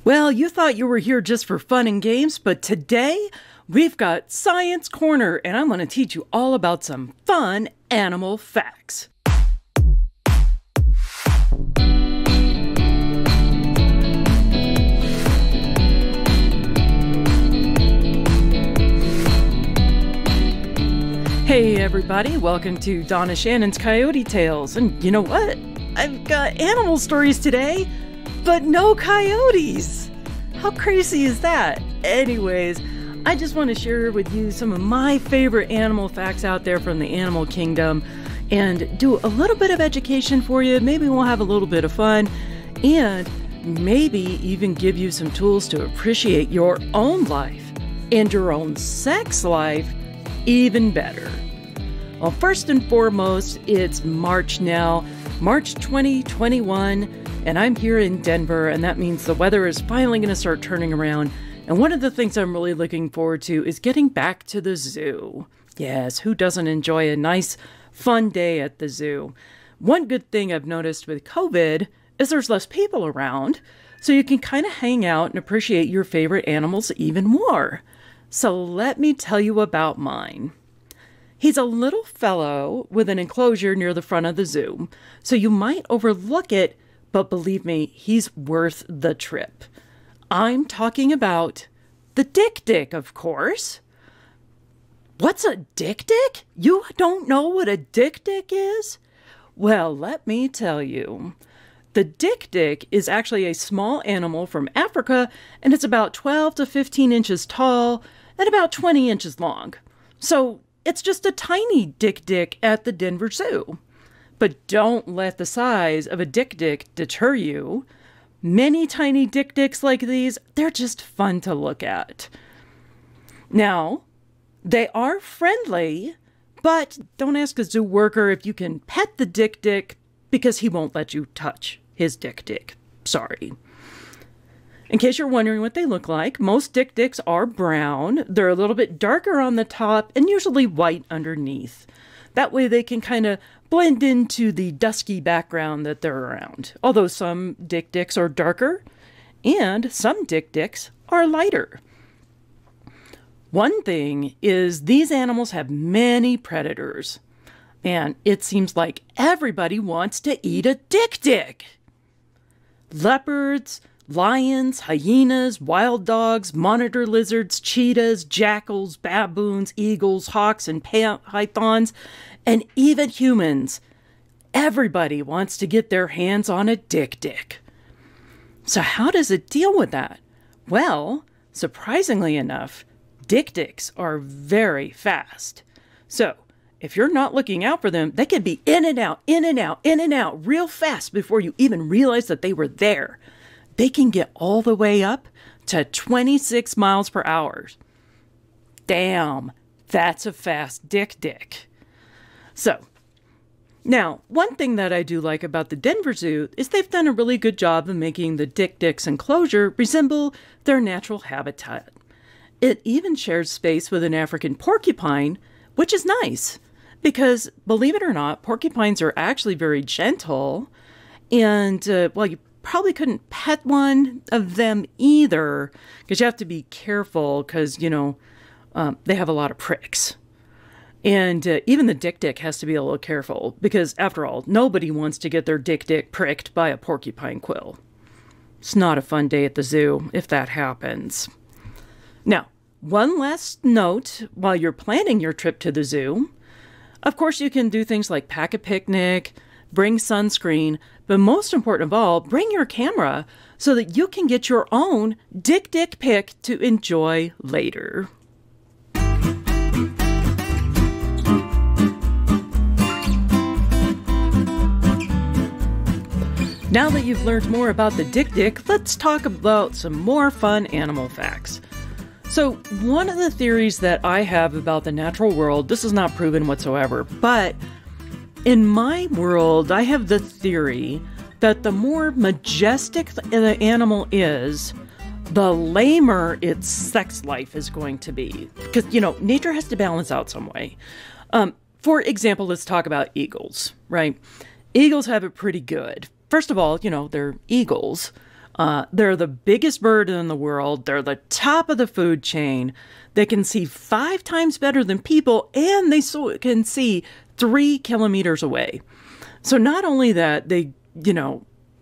Well, you thought you were here just for fun and games, but today we've got Science Corner, and I'm going to teach you all about some fun animal facts. Hey everybody, welcome to Donna Shannon's Coyote Tales. And you know what? I've got animal stories today, but no coyotes. How crazy is that? Anyways, I just want to share with you some of my favorite animal facts out there from the animal kingdom and do a little bit of education for you. Maybe we'll have a little bit of fun and maybe even give you some tools to appreciate your own life and your own sex life even better. Well, first and foremost, it's March now, March 2021, and I'm here in Denver, and that means the weather is finally going to start turning around. And one of the things I'm really looking forward to is getting back to the zoo. Yes, who doesn't enjoy a nice, fun day at the zoo? One good thing I've noticed with COVID is there's less people around, so you can kind of hang out and appreciate your favorite animals even more. So let me tell you about mine. He's a little fellow with an enclosure near the front of the zoo, so you might overlook it, but believe me, he's worth the trip. I'm talking about the dik-dik, of course. What's a dik-dik? You don't know what a dik-dik is? Well, let me tell you. The dik-dik is actually a small animal from Africa, and it's about 12 to 15 inches tall and about 20 inches long. So it's just a tiny dik-dik at the Denver Zoo. But don't let the size of a dik-dik deter you. Many tiny dik-diks like these, they're just fun to look at. Now, they are friendly, but don't ask a zoo worker if you can pet the dik-dik because he won't let you touch his dik-dik. Sorry. In case you're wondering what they look like, most dik-diks are brown. They're a little bit darker on the top and usually white underneath. That way they can kind of blend into the dusky background that they're around. Although some dik-diks are darker and some dik-diks are lighter. One thing is these animals have many predators. And it seems like everybody wants to eat a dik-dik. Leopards, lions, hyenas, wild dogs, monitor lizards, cheetahs, jackals, baboons, eagles, hawks, and pythons, and even humans. Everybody wants to get their hands on a dik-dik. So how does it deal with that? Well, surprisingly enough, dik-diks are very fast. So if you're not looking out for them, they can be in and out, in and out, in and out real fast before you even realize that they were there. They can get all the way up to 26 miles per hour. Damn, that's a fast dik-dik. So, now, one thing that I do like about the Denver Zoo is they've done a really good job of making the dik-dik's enclosure resemble their natural habitat. It even shares space with an African porcupine, which is nice. Because, believe it or not, porcupines are actually very gentle. And, well, you probably couldn't pet one of them either. Because you have to be careful because, you know, they have a lot of pricks. And even the dik-dik has to be a little careful. Because, after all, nobody wants to get their dik-dik pricked by a porcupine quill. It's not a fun day at the zoo if that happens. Now, one last note while you're planning your trip to the zoo. Of course, you can do things like pack a picnic, bring sunscreen, but most important of all, bring your camera so that you can get your own dik-dik pic to enjoy later. Now that you've learned more about the dik-dik, let's talk about some more fun animal facts. So one of the theories that I have about the natural world, this is not proven whatsoever, but in my world, I have the theory that the more majestic the animal is, the lamer its sex life is going to be. Because, you know, nature has to balance out some way. For example, let's talk about eagles, right? Eagles have it pretty good. First of all, you know, they're eagles. They're the biggest bird in the world. They're the top of the food chain. They can see 5 times better than people, and they can see 3 kilometers away. So not only that, they,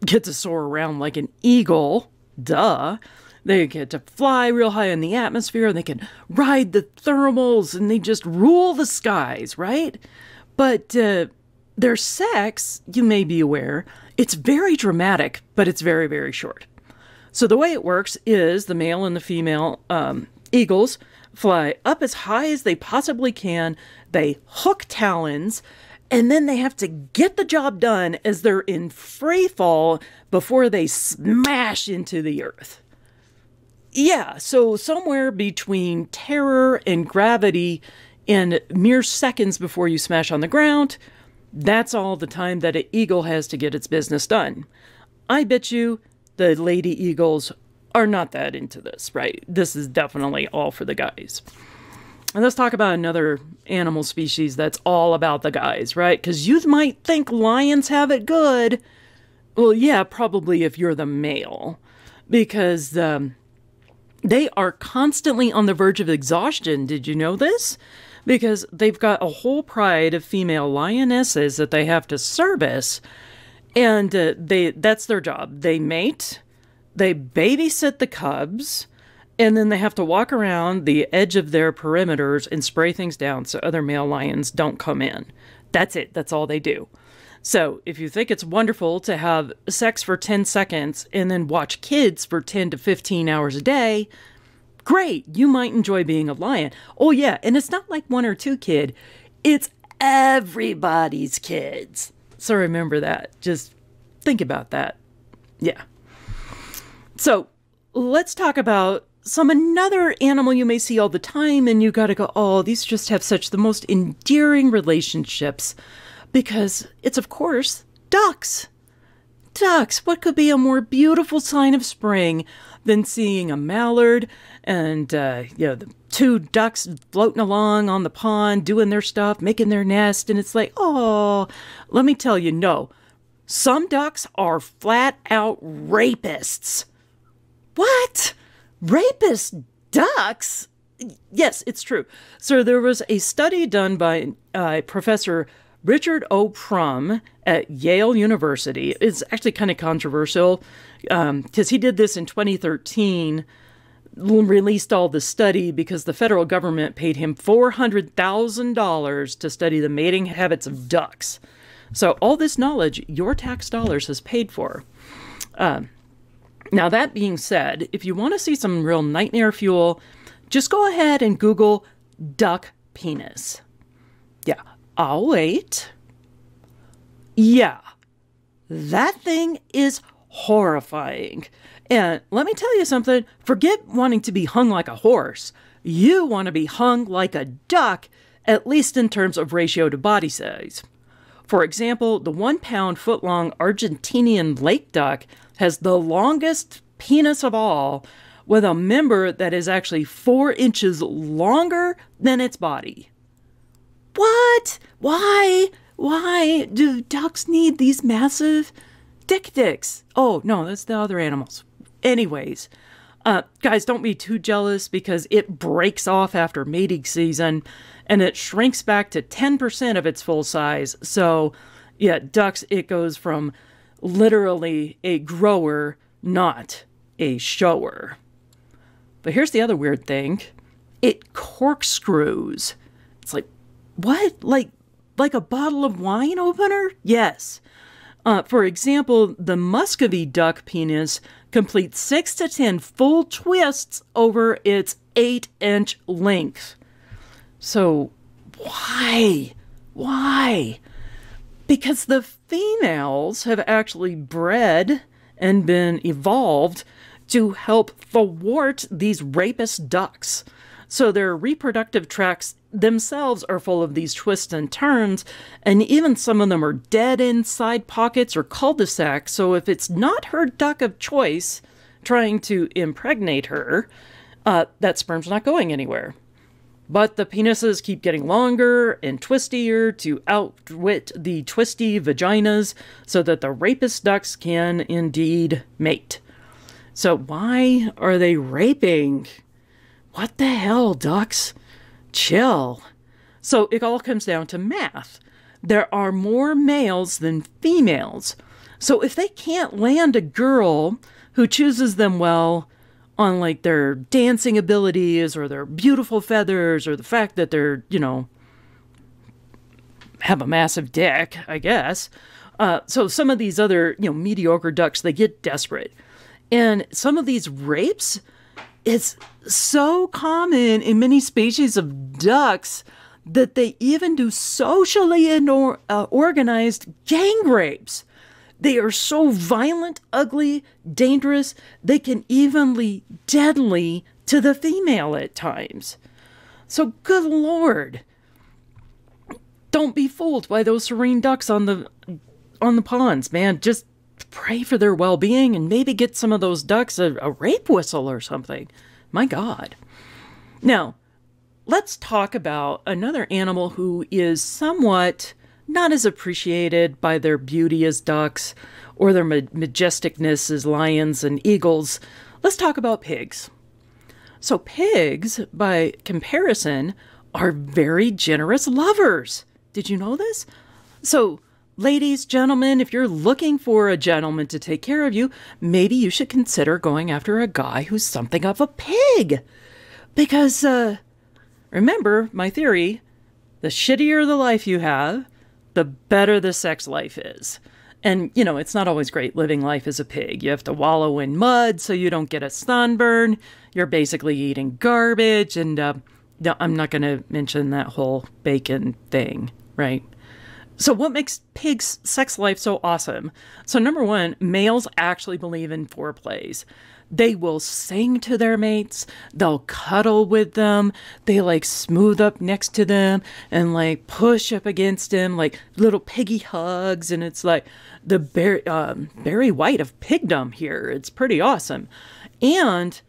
get to soar around like an eagle, duh. They get to fly real high in the atmosphere, and they can ride the thermals, and they just rule the skies, right? But their sex, you may be aware, it's very dramatic, but it's very, very short. So the way it works is the male and the female eagles fly up as high as they possibly can. They hook talons, and then they have to get the job done as they're in free fall before they smash into the earth. Yeah, so somewhere between terror and gravity in mere seconds before you smash on the ground, that's all the time that an eagle has to get its business done. I bet you the lady eagles are not that into this, right? This is definitely all for the guys. And let's talk about another animal species that's all about the guys, right? Because you might think lions have it good. Well, yeah, probably if you're the male. Because they are constantly on the verge of exhaustion. Did you know this? Because they've got a whole pride of female lionesses that they have to service. And that's their job. They mate, they babysit the cubs, and then they have to walk around the edge of their perimeters and spray things down so other male lions don't come in. That's it. That's all they do. So if you think it's wonderful to have sex for 10 seconds and then watch kids for 10 to 15 hours a day, great. You might enjoy being a lion. Oh, yeah. And it's not like 1 or 2 kid. It's everybody's kids. So remember that. Just think about that. Yeah. So let's talk about another animal you may see all the time, and you got to go, oh, these just have such the most endearing relationships, because it's, of course, ducks. Ducks. What could be a more beautiful sign of spring than seeing a mallard and, the 2 ducks floating along on the pond, doing their stuff, making their nest, and it's like, oh, let me tell you, no. Some ducks are flat out rapists. What? Rapist ducks? Yes, it's true. So there was a study done by Professor Richard O. Prum at Yale University. It's actually kind of controversial because he did this in 2013, released all the study because the federal government paid him $400,000 to study the mating habits of ducks. So all this knowledge your tax dollars has paid for. Now, that being said, if you want to see some real nightmare fuel, just go ahead and Google duck penis. Yeah, I'll wait. Yeah, that thing is horrifying. And let me tell you something, forget wanting to be hung like a horse. You want to be hung like a duck, at least in terms of ratio to body size. For example, the 1-pound foot-long Argentinian lake duck has the longest penis of all, with a member that is actually 4 inches longer than its body. What? Why? Why do ducks need these massive dicks? Oh, no, that's the other animals. Anyways, guys, don't be too jealous because it breaks off after mating season and it shrinks back to 10% of its full size. So, yeah, ducks, it goes from literally a grower, not a shower. But here's the other weird thing. It corkscrews. It's like, what? Like a bottle of wine opener? Yes. For example, the Muscovy duck penis completes 6 to 10 full twists over its 8-inch length. So, why? Why? Because the females have actually bred and been evolved to help thwart these rapist ducks. So their reproductive tracts themselves are full of these twists and turns, and even some of them are dead end side pockets or cul-de-sacs. So if it's not her duck of choice trying to impregnate her, that sperm's not going anywhere. But the penises keep getting longer and twistier to outwit the twisty vaginas so that the rapist ducks can indeed mate. So why are they raping? What the hell, ducks? Chill. So it all comes down to math. There are more males than females. So if they can't land a girl who chooses them well on like their dancing abilities or their beautiful feathers or the fact that they're, have a massive dick, I guess. So some of these other, mediocre ducks, they get desperate. And some of these rapes, it's so common in many species of ducks that they even do socially organized gang rapes. They are so violent, ugly, dangerous, they can even be deadly to the female at times. So good Lord, don't be fooled by those serene ducks on the ponds, man. Just pray for their well-being and maybe get some of those ducks a rape whistle or something. My God. Now, let's talk about another animal who is somewhat not as appreciated by their beauty as ducks or their majesticness as lions and eagles. Let's talk about pigs. So pigs, by comparison, are very generous lovers. Did you know this? So, ladies, gentlemen, if you're looking for a gentleman to take care of you, maybe you should consider going after a guy who's something of a pig. Because, remember my theory, the shittier the life you have, the better the sex life is. And, it's not always great living life as a pig. You have to wallow in mud so you don't get a sunburn. You're basically eating garbage. And I'm not going to mention that whole bacon thing, right? So what makes pigs' sex life so awesome? So number one, males actually believe in foreplays. They will sing to their mates. They'll cuddle with them. They like smooth up next to them and like push up against them, like little piggy hugs. And it's like the Barry White of pigdom here. It's pretty awesome. And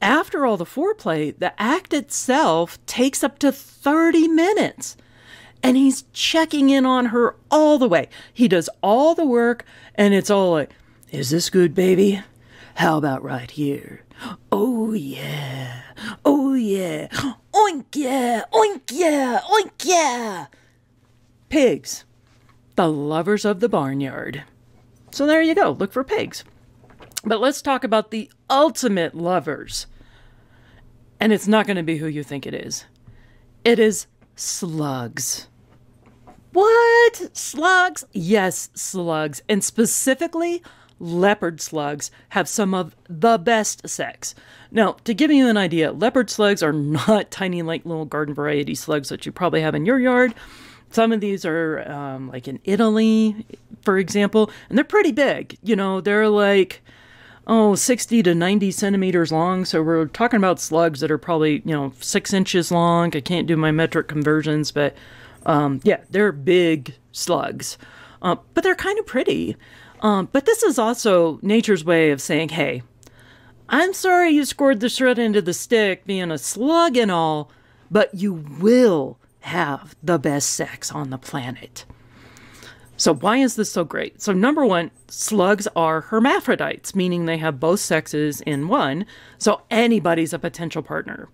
after all the foreplay, the act itself takes up to 30 minutes. And he's checking in on her all the way. He does all the work and it's all like, is this good, baby? How about right here? Oh, yeah. Oh, yeah. Oink, yeah. Oink, yeah. Oink, yeah. Pigs. The lovers of the barnyard. So there you go. Look for pigs. But let's talk about the ultimate lovers. And it's not going to be who you think it is. It is slugs. What? Slugs? Yes, slugs. And specifically, leopard slugs have some of the best sex. Now, to give you an idea, leopard slugs are not tiny, like little garden variety slugs that you probably have in your yard. Some of these are like in Italy, for example, and they're pretty big. They're like, 60 to 90 centimeters long. So we're talking about slugs that are probably, 6 inches long. I can't do my metric conversions, but yeah, they're big slugs. But they're kind of pretty. But this is also nature's way of saying, hey, I'm sorry you scored the shred into the stick being a slug and all, but you will have the best sex on the planet. So why is this so great? So number one, slugs are hermaphrodites, meaning they have both sexes in one. So anybody's a potential partner.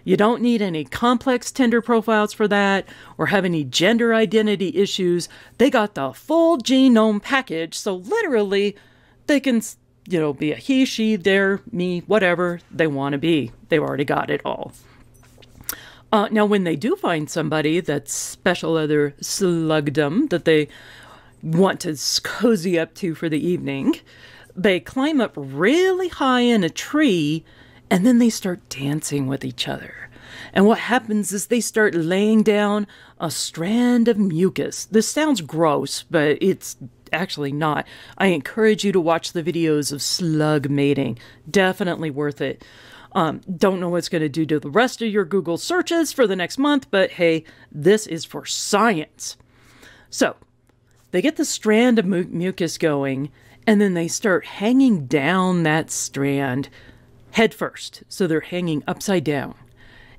You don't need any complex Tinder profiles for that or have any gender identity issues. They got the full genome package. So literally they can, be a he, she, their, me, whatever they want to be. They've already got it all. Now, when they do find somebody that's special other slugdom that they want to cozy up to for the evening, they climb up really high in a tree and then they start dancing with each other. And what happens is they start laying down a strand of mucus. This sounds gross, but it's actually not. I encourage you to watch the videos of slug mating. Definitely worth it. Don't know what's going to do to the rest of your Google searches for the next month, but hey, this is for science. So, they get the strand of mucus going, and then they start hanging down that strand head first. So they're hanging upside down.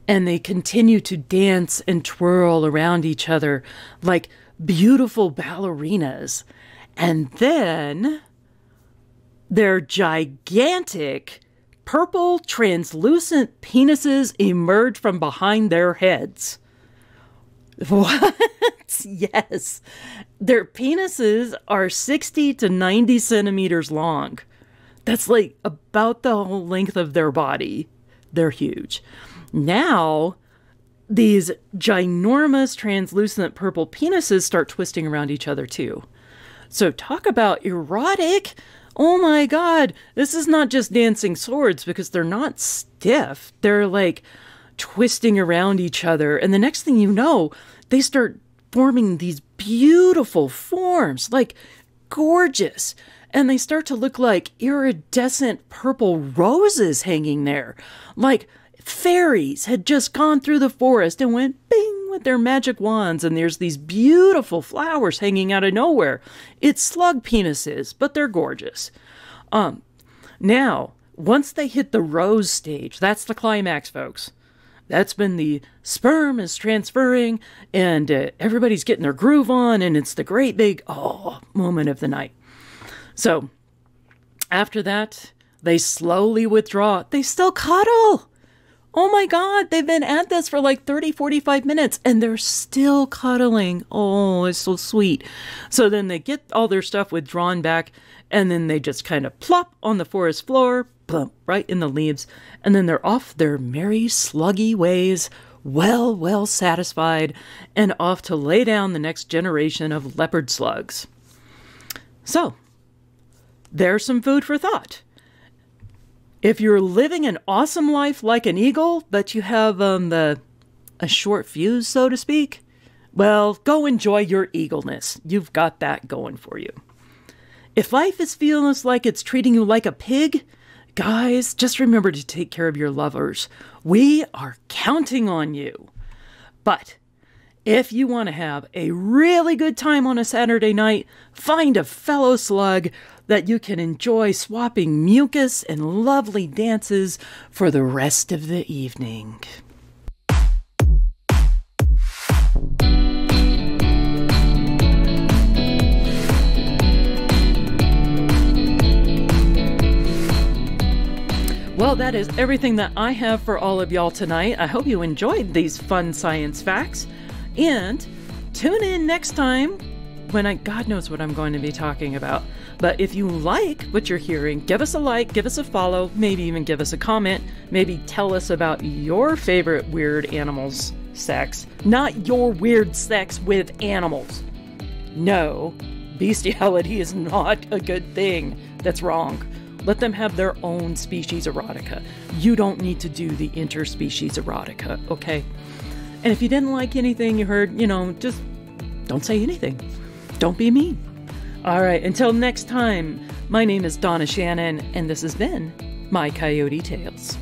And they continue to dance and twirl around each other like beautiful ballerinas. And then Their gigantic purple translucent penises emerge from behind their heads. What? Yes. Their penises are 60 to 90 centimeters long. That's like about the whole length of their body. They're huge. Now, these ginormous translucent purple penises start twisting around each other too. So talk about erotic. Oh my God. This is not just dancing swords because they're not stiff. They're like twisting around each other. And the next thing you know, they start forming these beautiful forms, like gorgeous. And they start to look like iridescent purple roses hanging there. Like fairies had just gone through the forest and went bing with their magic wands. And there's these beautiful flowers hanging out of nowhere. It's slug penises, but they're gorgeous. Now, once they hit the rose stage, that's the climax, folks. That's when the sperm is transferring and everybody's getting their groove on, and it's the great big, moment of the night. So after that, they slowly withdraw. They still cuddle. Oh my God, they've been at this for like 30, 45 minutes and they're still cuddling. Oh, it's so sweet. So then they get all their stuff withdrawn back and then they just kind of plop on the forest floor, plump, right in the leaves. And then they're off their merry, sluggy ways, well satisfied, and off to lay down the next generation of leopard slugs. So, there's some food for thought. If you're living an awesome life like an eagle, but you have a short fuse, so to speak, well, go enjoy your eagleness. You've got that going for you. If life is feeling like it's treating you like a pig, guys, just remember to take care of your lovers. We are counting on you. But if you want to have a really good time on a Saturday night, find a fellow slug that you can enjoy swapping mucus and lovely dances for the rest of the evening. Well, that is everything that I have for all of y'all tonight. I hope you enjoyed these fun science facts. And tune in next time when God knows what I'm going to be talking about. But if you like what you're hearing, give us a like, give us a follow, maybe even give us a comment. Maybe tell us about your favorite weird animals sex. Not your weird sex with animals. No, bestiality is not a good thing. That's wrong. Let them have their own species erotica. You don't need to do the interspecies erotica, okay? And if you didn't like anything you heard, just don't say anything. Don't be mean. All right, until next time, my name is Donna Shannon, and this has been My Coyote Tales.